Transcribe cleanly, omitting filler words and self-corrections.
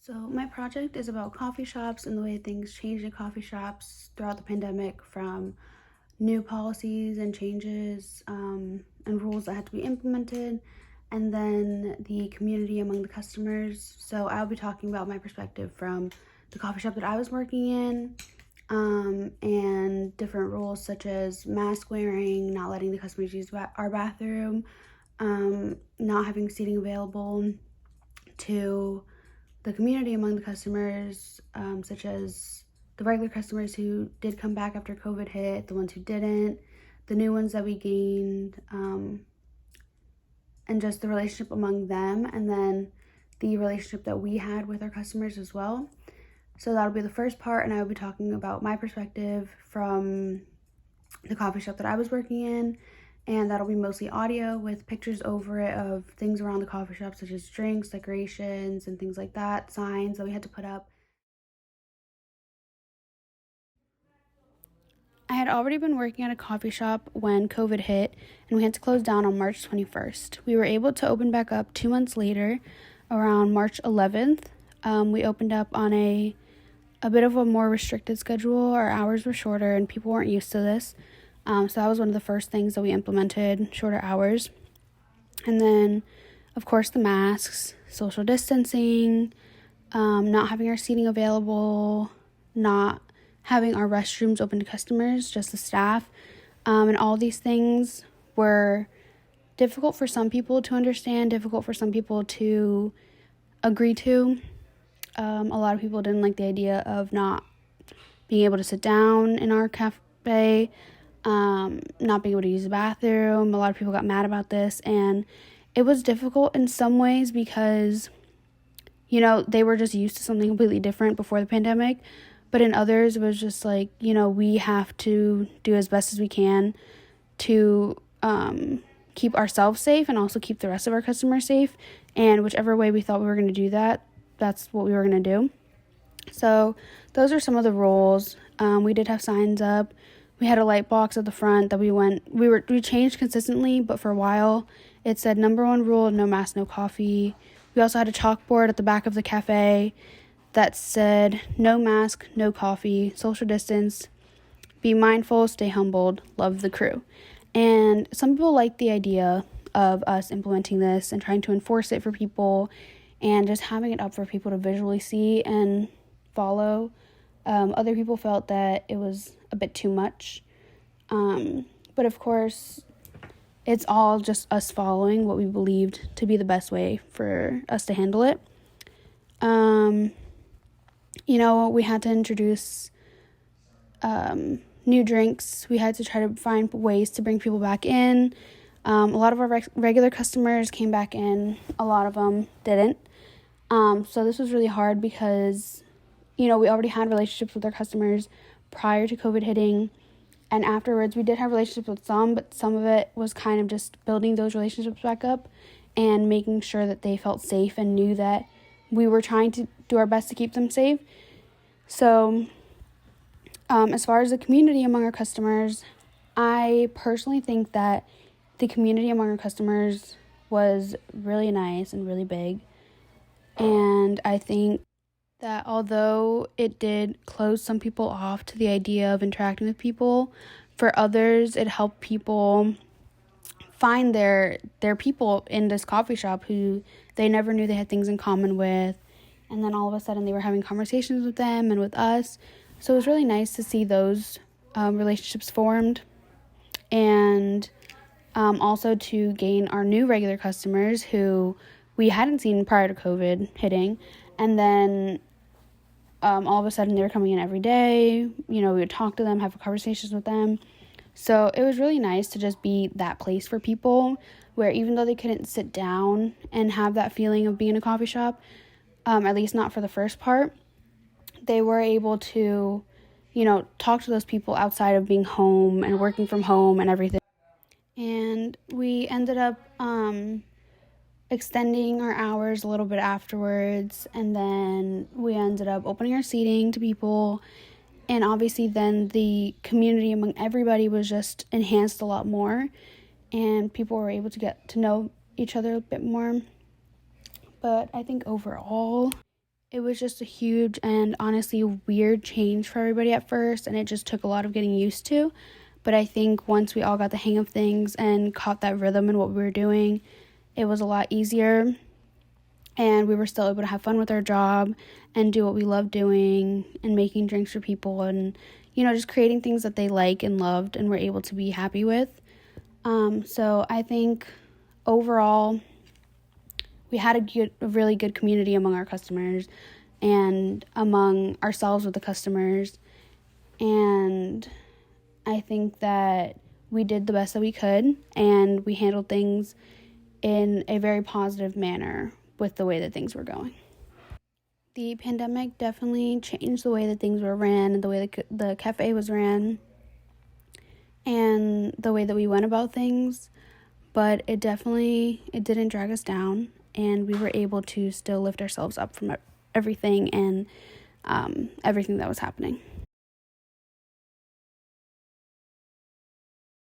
So my project is about coffee shops and the way things changed in coffee shops throughout the pandemic, from new policies and changes and rules that had to be implemented, and then the community among the customers. So I'll be talking about my perspective from the coffee shop that I was working in, and different rules such as mask wearing, not letting the customers use our bathroom, not having seating available to the community among the customers, such as the regular customers who did come back after COVID hit, the ones who didn't, the new ones that we gained, and just the relationship among them, and then the relationship that we had with our customers as well. So that'll be the first part, and I will be talking about my perspective from the coffee shop that I was working in, and that'll be mostly audio with pictures over it of things around the coffee shop, such as drinks, decorations, and things like that, signs that we had to put up. I had already been working at a coffee shop when COVID hit, and we had to close down on March 21st. We were able to open back up 2 months later, around March 11th. We opened up on a bit of a more restricted schedule. Our hours were shorter, and people weren't used to this. So that was one of the first things that we implemented, shorter hours. And then, of course, the masks, social distancing, not having our seating available, not having our restrooms open to customers, just the staff. And all these things were difficult for some people to understand, difficult for some people to agree to. A lot of people didn't like the idea of not being able to sit down in our cafe, not being able to use the bathroom. A lot of people got mad about this, and it was difficult in some ways because, they were just used to something completely different before the pandemic. But in others, it was just like, we have to do as best as we can to keep ourselves safe and also keep the rest of our customers safe. And whichever way we thought we were going to do that, that's what we were going to do. So those are some of the rules. We did have signs up. We had a light box at the front that we changed consistently, but for a while it said number 1 rule, no mask, no coffee. We also had a chalkboard at the back of the cafe that said no mask, no coffee, social distance, be mindful, stay humbled, love the crew. And some people liked the idea of us implementing this and trying to enforce it for people and just having it up for people to visually see and follow. Other people felt that it was a bit too much. But of course, it's all just us following what we believed to be the best way for us to handle it. We had to introduce new drinks. We had to try to find ways to bring people back in. A lot of our regular customers came back in. A lot of them didn't. So this was really hard because, we already had relationships with our customers prior to COVID hitting. And afterwards, we did have relationships with some, but some of it was kind of just building those relationships back up and making sure that they felt safe and knew that we were trying to do our best to keep them safe. So, as far as the community among our customers, I personally think that the community among our customers was really nice and really big. And I think that although it did close some people off to the idea of interacting with people, for others it helped people find their people in this coffee shop who they never knew they had things in common with, and then all of a sudden they were having conversations with them and with us. So it was really nice to see those relationships formed, and also to gain our new regular customers who we hadn't seen prior to COVID hitting. And then all of a sudden they were coming in every day. We would talk to them, have conversations with them. So it was really nice to just be that place for people where even though they couldn't sit down and have that feeling of being in a coffee shop, at least not for the first part, they were able to, talk to those people outside of being home and working from home and everything. And we ended up extending our hours a little bit afterwards, and then we ended up opening our seating to people, and obviously then the community among everybody was just enhanced a lot more, and people were able to get to know each other a bit more. But I think overall It was just a huge and honestly weird change for everybody at first, and it just took a lot of getting used to. But I think once we all got the hang of things and caught that rhythm in what we were doing, it was a lot easier, and we were still able to have fun with our job and do what we love doing and making drinks for people and, just creating things that they like and loved and were able to be happy with. So I think overall, we had a really good community among our customers and among ourselves with the customers. And I think that we did the best that we could, and we handled things in a very positive manner with the way that things were going. The pandemic definitely changed the way that things were ran and the way the cafe was ran and the way that we went about things, but it didn't drag us down, and we were able to still lift ourselves up from everything and everything that was happening.